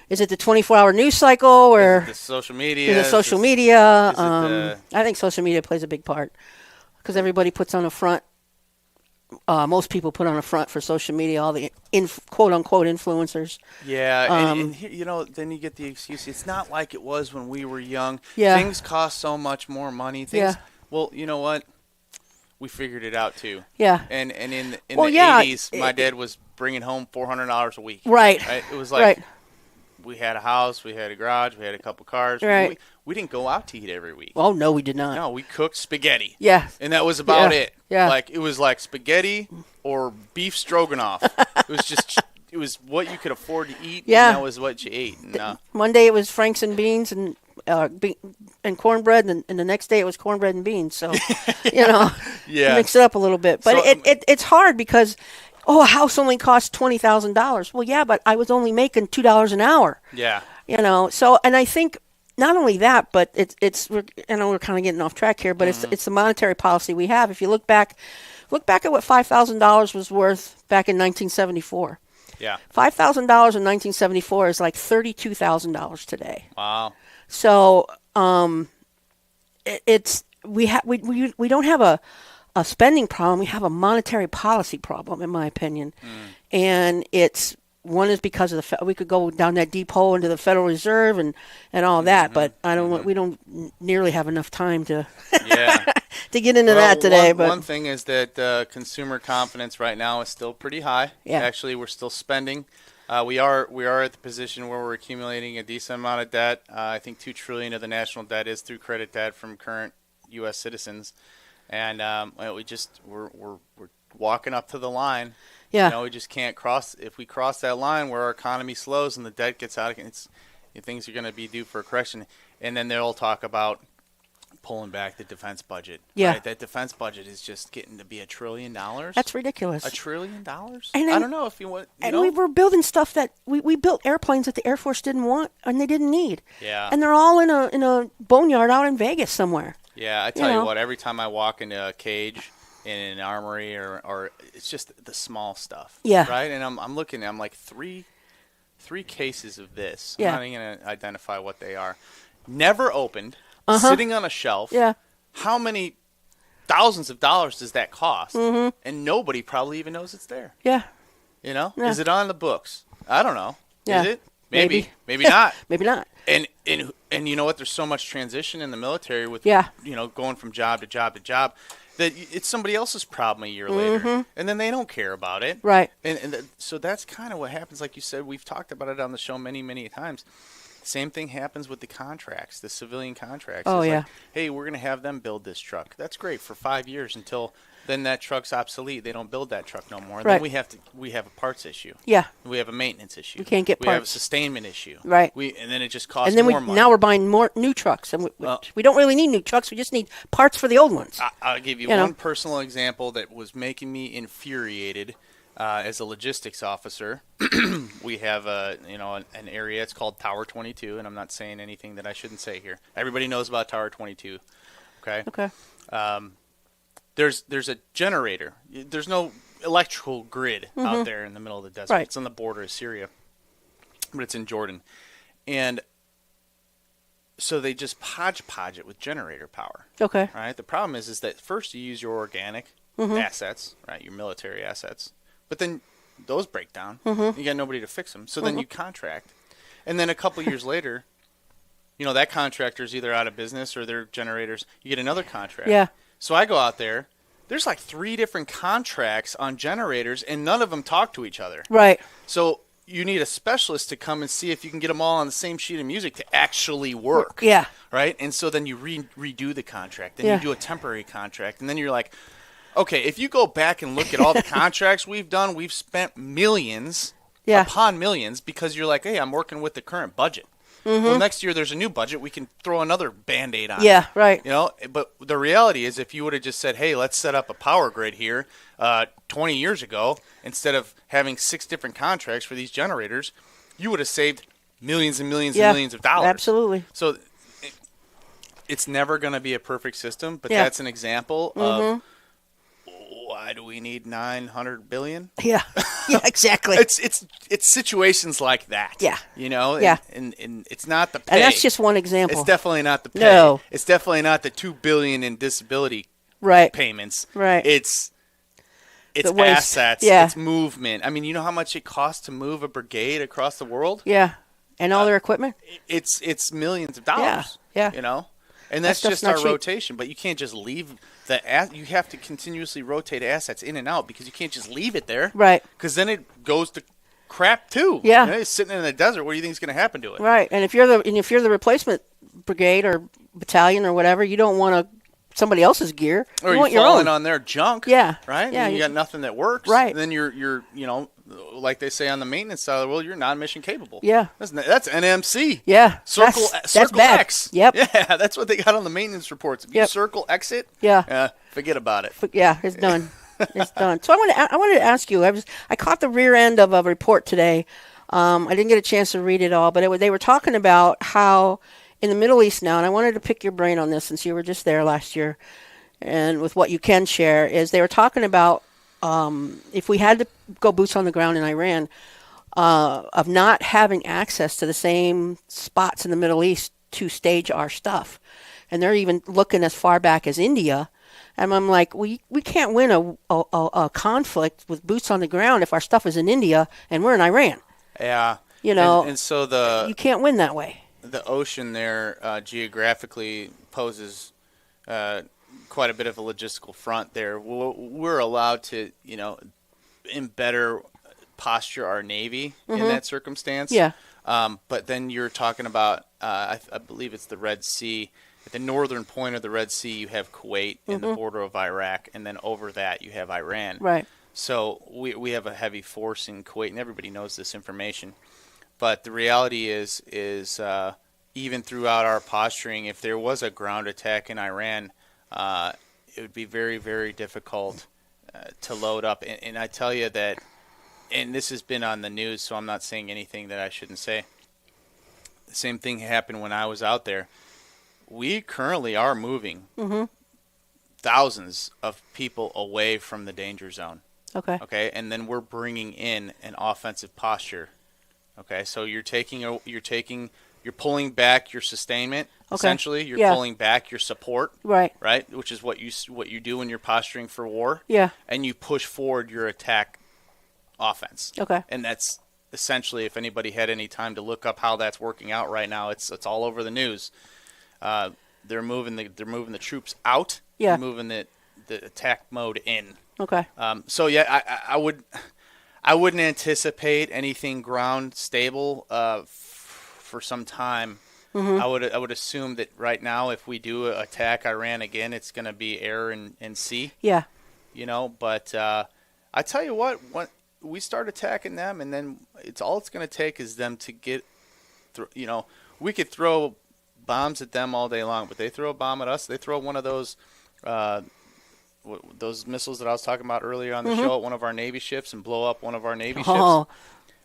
Is it the 24-hour news cycle or the social media? I think social media plays a big part because everybody puts on a front. Most people put on a front for social media. All the quote-unquote influencers. Yeah, and you know, then you get the excuse. It's not like it was when we were young. Yeah. Things cost so much more money. Yeah. Well, you know what? We figured it out too. Yeah. And in the Well, yeah, 80s, my dad was bringing home $400 a week. Right. It was like. Right. We had a house, we had a garage, we had a couple cars. Right. We didn't go out to eat every week. Oh no, we did not. No, we cooked spaghetti. Yeah. And that was about Yeah. it. Yeah. Like it was like spaghetti or beef stroganoff. It was what you could afford to eat. Yeah. And that was what you ate. And, Monday it was Franks and beans and cornbread, and the next day it was cornbread and beans. So, you know, Yeah. mix it up a little bit. But So- it's hard because, a house only costs $20,000. Well, yeah, but I was only making $2 an hour. yeah. You know, so and I think not only that, but I know we're kind of getting off track here, but it's the monetary policy we have. If you look back at what $5,000 was worth back in 1974. Yeah. $5,000 in 1974 is like $32,000 today. Wow. So we don't have a spending problem. We have a monetary policy problem, in my opinion, and one is because of we could go down that deep hole into the Federal Reserve and all that, but we don't nearly have enough time to Yeah. to get into that today. One thing is that consumer confidence right now is still pretty high. Yeah. Actually, we're still spending. We are at the position where we're accumulating a decent amount of debt. I think $2 trillion of the national debt is through credit debt from current U.S. citizens, and we're walking up to the line. Yeah. You know, we just can't cross. If we cross that line where our economy slows and the debt gets out, things are going to be due for a correction. And then they'll talk about pulling back the defense budget. Yeah. Right? That defense budget is just getting to be $1 trillion. That's ridiculous. $1 trillion? And I don't know if you want. We were building stuff that we built airplanes that the Air Force didn't want and they didn't need. Yeah. And they're all in a boneyard out in Vegas somewhere. Yeah, I tell you know. what. Every time I walk into a cage in an armory, or it's just the small stuff. Yeah. Right. And I'm looking. I'm like three cases of this. Yeah. I'm not even gonna identify what they are. Never opened. Sitting on a shelf. Yeah. How many thousands of dollars does that cost? And nobody probably even knows it's there. Yeah. You know? Yeah. Is it on the books? I don't know. Yeah. Is it? Maybe. Maybe not. Maybe not. And you know what? There's so much transition in the military with Yeah. going from job to job to job that it's somebody else's problem a year later, and then they don't care about it. Right. So that's kind of what happens. Like you said, we've talked about it on the show many times. Same thing happens with the contracts, the civilian contracts. Oh, It's yeah. like, hey, we're going to have them build this truck. That's great for 5 years until then that truck's obsolete. They don't build that truck no more. Right. Then we have a parts issue. Yeah. We have a maintenance issue. We can't get We have a parts. sustainment issue. Right. And then it just costs And then more money. now we're buying more new trucks, and we don't really need new trucks. We just need parts for the old ones. I'll give you You know. one personal example that was making me infuriated as a logistics officer. We have an area. It's called Tower 22, and I'm not saying anything that I shouldn't say here. Everybody knows about Tower 22. Okay. Okay. There's a generator. There's no electrical grid out there in the middle of the desert. Right. It's on the border of Syria, but it's in Jordan, and so they just podge it with generator power. Okay. All right. The problem is that first you use your organic assets, right? Your military assets, but then those break down. You got nobody to fix them, so then you contract, and then a couple years later, that contractor's either out of business or their generators. You get another contract. Yeah. So I go out there. There's like 3 different contracts on generators, and none of them talk to each other. Right. So you need a specialist to come and see if you can get them all on the same sheet of music to actually work. Yeah. Right? And so then you redo the contract. Then Yeah. you do a temporary contract. And then you're like, okay, if you go back and look at all the contracts we've done, we've spent millions Yeah. upon millions because you're like, hey, I'm working with the current budget. Well, next year there's a new budget. We can throw another Band-Aid on it. Yeah. Right. But the reality is if you would have just said, hey, let's set up a power grid here 20 years ago, instead of having 6 different contracts for these generators, you would have saved millions and millions Yeah. and millions of dollars. Absolutely. So it's never going to be a perfect system, but Yeah. that's an example of why do we need 900 billion? Yeah. Yeah. Exactly. It's situations like that. Yeah. And, and it's not the pay. and that's just one example. It's definitely not the pay. No. It's definitely not the $2 billion in disability right. payments. Right. It's The waste. assets. Yeah. It's movement. I mean, you know how much it costs to move a brigade across the world? Yeah. And all their equipment. It's millions of dollars. Yeah. And that's stuff's just not our cheap. rotation. But you can't just leave you have to continuously rotate assets in and out because you can't just leave it there. Right. Because then it goes to crap too. Yeah. It's sitting in the desert. What do you think is going to happen to it? Right. And if you're the replacement brigade or battalion or whatever, you don't want somebody else's gear. Or you you're want your falling own. on their junk. Yeah. Right? Yeah, And you got nothing that works. Right. Then you're like they say on the maintenance side of the world, you're non-mission capable. Yeah. That's NMC. Yeah. Circle that's bad. X. Yep. Yeah, that's what they got on the maintenance reports. If you Yep. circle exit, Yeah. forget about it. But yeah, it's done. It's done. So I wanted to ask you. I caught the rear end of a report today. I didn't get a chance to read it all, but they were talking about how in the Middle East now, and I wanted to pick your brain on this since you were just there last year, and with what you can share, is they were talking about if we had to go boots on the ground in Iran, of not having access to the same spots in the Middle East to stage our stuff. And they're even looking as far back as India. And I'm like, we can't win a conflict with boots on the ground if our stuff is in India and we're in Iran. Yeah. and so You can't win that way. the ocean there geographically poses quite a bit of a logistical front there. We're allowed to, in better posture our Navy in that circumstance. Yeah. But then you're talking about, I believe it's the Red Sea. At the northern point of the Red Sea, you have Kuwait and the border of Iraq, and then over that you have Iran. Right. So we have a heavy force in Kuwait, and everybody knows this information. But the reality is even throughout our posturing, if there was a ground attack in Iran, it would be very, very difficult to load up. And I tell you that, and this has been on the news, so I'm not saying anything that I shouldn't say. The same thing happened when I was out there. We currently are moving thousands of people away from the danger zone. Okay. Okay, and then we're bringing in an offensive posture. Okay, so you're pulling back your sustainment. Okay. Essentially, you're Yeah. pulling back your support. Right. Right, which is what you do when you're posturing for war. Yeah. And you push forward your attack offense. Okay. And that's essentially, if anybody had any time to look up how that's working out right now, it's all over the news. They're moving the troops out. Yeah. They're moving the attack mode in. Okay. So yeah, I wouldn't anticipate anything ground stable for some time. Mm-hmm. I would assume that right now, if we do attack Iran again, it's going to be air and sea. Yeah. But I tell you what, when we start attacking them, and then it's going to take is them to get through. We could throw bombs at them all day long, but they throw a bomb at us. They throw one of those missiles that I was talking about earlier on the show at one of our Navy ships and blow up one of our Navy Oh, ships.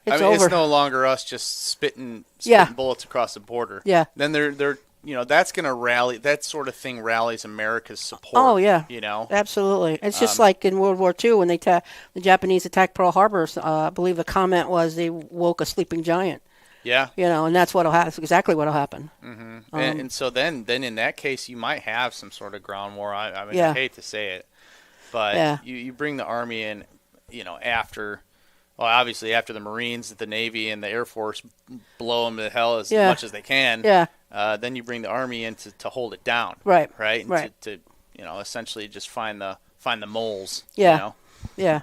it's I mean, over. it's no longer us just spitting Yeah. bullets across the border. Yeah. Then they're that's going to rally. That sort of thing rallies America's support. Oh, yeah. Absolutely. It's just like in World War II when the Japanese attacked Pearl Harbor. I believe the comment was they woke a sleeping giant. Yeah. And that's what'll happen. That's exactly what'll happen. Mm-hmm. And so then in that case, you might have some sort of ground war. I mean, Yeah. I hate to say it, but Yeah. you bring the Army in, obviously after the Marines, the Navy, and the Air Force blow them to hell as Yeah. much as they can. Yeah. Then you bring the Army in to hold it down. Right. Right. And Right. To essentially just find the moles. Yeah. Yeah.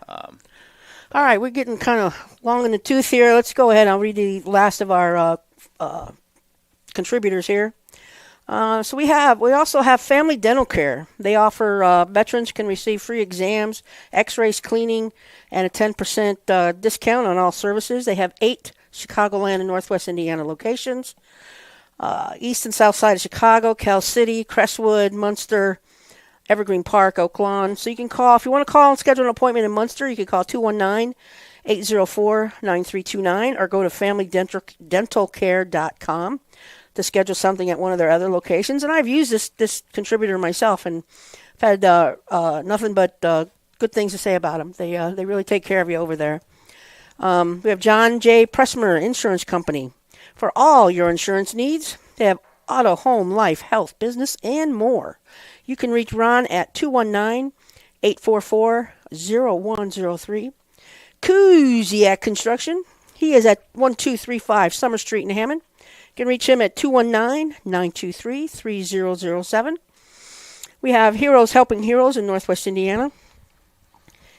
All right, we're getting kind of long in the tooth here. Let's go ahead. I'll read the last of our contributors here. So we also have Family Dental Care. They offer veterans can receive free exams, X-rays, cleaning, and a 10% discount on all services. They have 8 Chicagoland and Northwest Indiana locations. East and South Side of Chicago, Cal City, Crestwood, Munster, Evergreen Park, Oak Lawn. So you can call, if you want to call and schedule an appointment in Munster, you can call 219-804-9329 or go to FamilyDentalCare.com to schedule something at one of their other locations. And I've used this contributor myself, and I've had nothing but good things to say about them. They really take care of you over there. We have John J. Pressmer Insurance Company. For all your insurance needs, they have auto, home, life, health, business, and more. You can reach Ron at 219-844-0103. Kuziak Construction. He is at 1235 Summer Street in Hammond. You can reach him at 219-923-3007. We have Heroes Helping Heroes in Northwest Indiana.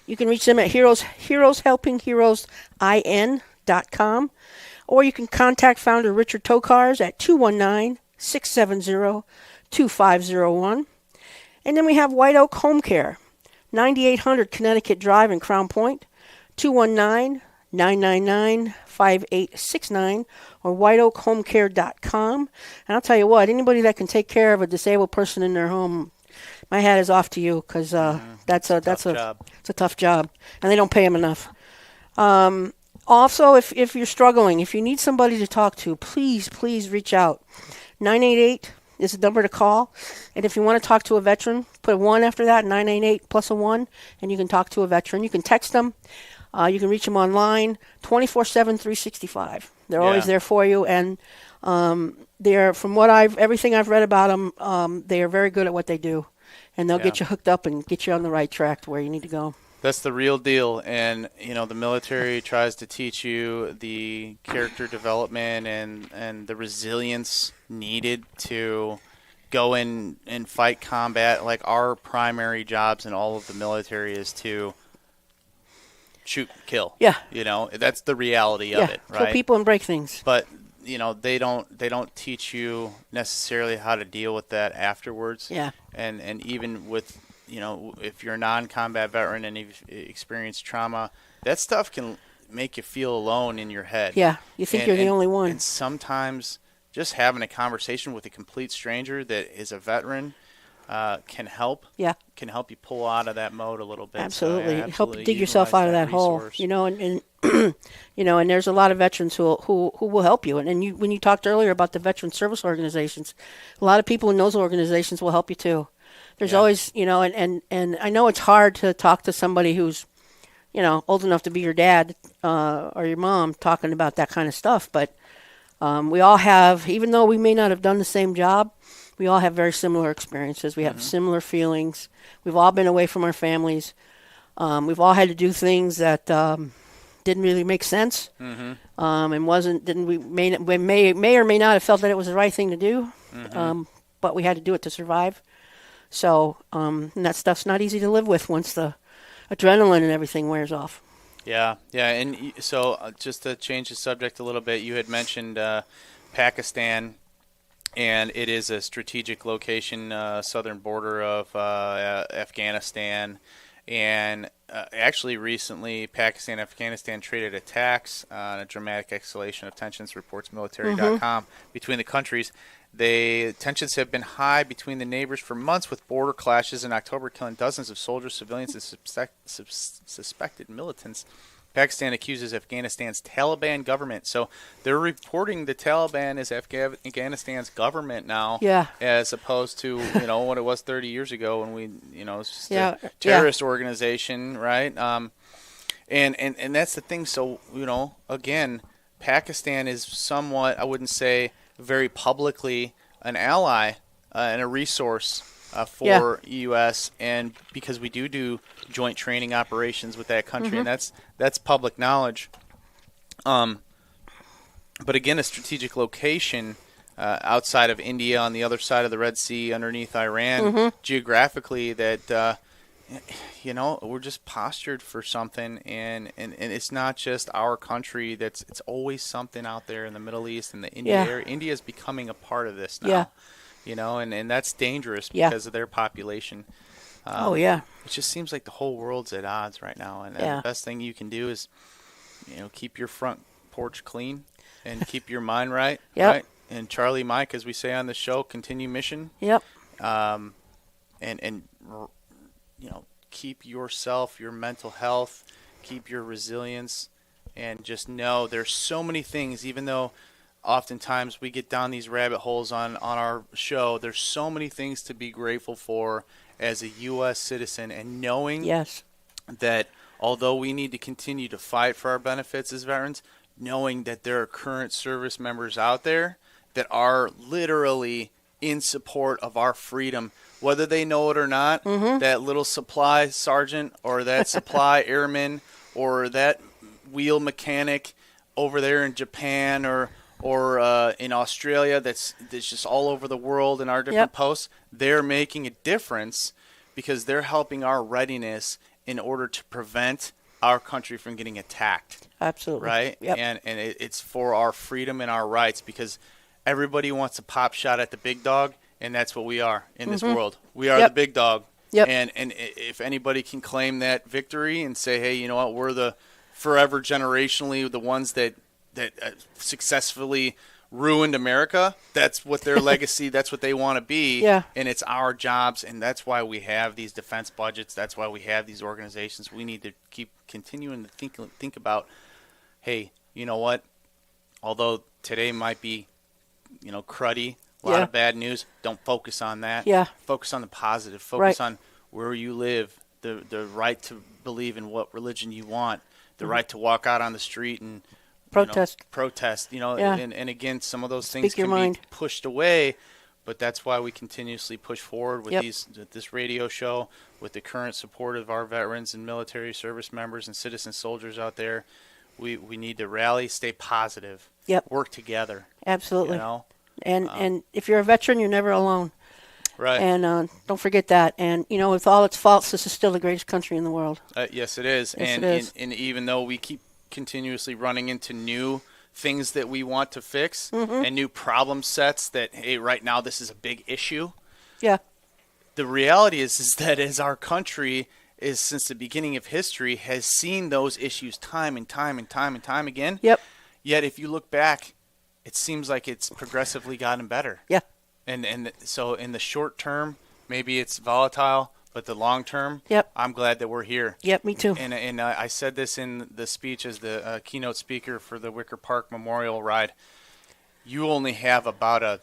You can reach them at heroeshelpingheroesin.com. Or you can contact founder Richard Tokars at 219-670-2501. And then we have White Oak Home Care, 9800 Connecticut Drive in Crown Point, 219-999-5869, or whiteoakhomecare.com. And I'll tell you what, anybody that can take care of a disabled person in their home, my hat is off to you, because that's a tough job, and they don't pay them enough. Also, if you're struggling, if you need somebody to talk to, please reach out. 988 is the number to call. And if you want to talk to a veteran, put a 1 after that, 988 plus a 1, and you can talk to a veteran. You can text them. You can reach them online 24/7, 365. They're always there for you. And they're, from everything I've read about them, they are very good at what they do. And they'll get you hooked up and get you on the right track to where you need to go. That's the real deal. And, the military tries to teach you the character development and the resilience needed to go in and fight combat. Like, our primary jobs in all of the military is to shoot, kill. Yeah. That's the reality of it, right? Kill people and break things. But, they don't teach you necessarily how to deal with that afterwards. Yeah. And even with, if you're a non-combat veteran and you've experienced trauma, that stuff can make you feel alone in your head. Yeah, you think you're the only one. And sometimes just having a conversation with a complete stranger that is a veteran can help. Yeah. Can help you pull out of that mode a little bit. Absolutely. So, Help you dig yourself out of that hole. And and there's a lot of veterans who will help you. And when you talked earlier about the veteran service organizations, a lot of people in those organizations will help you too. There's Yeah. always, and I know it's hard to talk to somebody who's, old enough to be your dad or your mom talking about that kind of stuff. But we all have, even though we may not have done the same job, we all have very similar experiences. We have similar feelings. We've all been away from our families. We've all had to do things that didn't really make sense, and wasn't. Didn't we may or may not have felt that it was the right thing to do, but we had to do it to survive. So and that stuff's not easy to live with once the adrenaline and everything wears off. Yeah, and so just to change the subject a little bit, you had mentioned Pakistan, and it is a strategic location, southern border of Afghanistan, and actually recently Pakistan and Afghanistan traded attacks on a dramatic escalation of tensions, reports military.com, between the countries. Tensions have been high between the neighbors for months, with border clashes in October killing dozens of soldiers, civilians, and suspected militants. Pakistan accuses Afghanistan's Taliban government. So they're reporting the Taliban as Afghanistan's government now, as opposed to what it was 30 years ago when it's just a terrorist organization, right? And that's the thing. So again, Pakistan is somewhat, I wouldn't say very publicly, an ally and a resource for U.S. and because we do joint training operations with that country, and that's public knowledge. But again, a strategic location outside of India, on the other side of the Red Sea, underneath Iran, geographically, that we're just postured for something, and it's not just our country. It's always something out there in the Middle East and the India area. India is becoming a part of this now. And that's dangerous because of their population. It just seems like the whole world's at odds right now, and the best thing you can do is keep your front porch clean and keep your mind right. Right? And Charlie, Mike, as we say on the show, continue mission. And keep yourself, your mental health, keep your resilience, and just know there's so many things, even though oftentimes we get down these rabbit holes on our show, there's so many things to be grateful for as a U.S. citizen, and knowing that although we need to continue to fight for our benefits as veterans, knowing that there are current service members out there that are literally in support of our freedom, whether they know it or not. That little supply sergeant or that supply airman or that wheel mechanic over there in Japan or in Australia that's just all over the world in our different posts, they're making a difference because they're helping our readiness in order to prevent our country from getting attacked. Absolutely. Right? And it's for our freedom and our rights, because everybody wants a pop shot at the big dog, and that's what we are in this world. We are the big dog. And if anybody can claim that victory and say, hey, you know what, we're the forever generationally the ones that successfully ruined America, that's what their legacy, that's what they want to be. And it's our jobs, and that's why we have these defense budgets. That's why we have these organizations. We need to keep continuing to think about, hey, you know what, although today might be cruddy, a lot of bad news, don't focus on that. Focus on the positive. Focus on where you live, the right to believe in what religion you want, the right to walk out on the street and protest. And again, some of those things can be pushed away, but that's why we continuously push forward with this radio show, with the current support of our veterans and military service members and citizen soldiers out there. We need to rally, stay positive, work together. Absolutely. And if you're a veteran, you're never alone. Right. And don't forget that. And, with all its faults, this is still the greatest country in the world. Yes, it is. Yes, and, it is. And even though we keep continuously running into new things that we want to fix and new problem sets that, hey, right now this is a big issue. The reality is that as our country is, since the beginning of history, has seen those issues time and time and time and time again. Yet if you look back, it seems like it's progressively gotten better. And so in the short term, maybe it's volatile, but the long term, I'm glad that we're here. Me too. And I said this in the speech as the keynote speaker for the Wicker Park Memorial Ride. You only have about a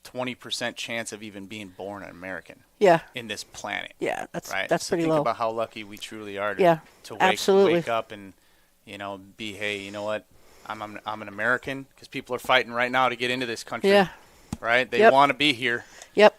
20% chance of even being born an American Yeah. in this planet. Yeah. That's Right. that's So pretty think low. about how lucky we truly are to, Yeah, to absolutely. wake up and, be, hey, you know what? I'm an American, because people are fighting right now to get into this country. Yeah. Right. They Yep. want to be here. Yep.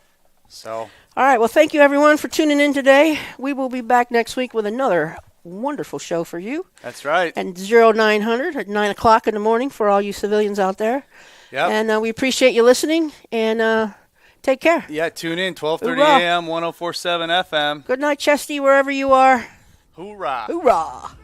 So All right. Well, thank you everyone for tuning in today. We will be back next week with another wonderful show for you. that's right. And 0900 at 9 o'clock in the morning for all you civilians out there. Yep. And we appreciate you listening. And take care. Yeah. Tune in 12:30 Hoorah. a.m. 104.7 FM. Good night, Chesty, wherever you are. Hoorah. Hoorah.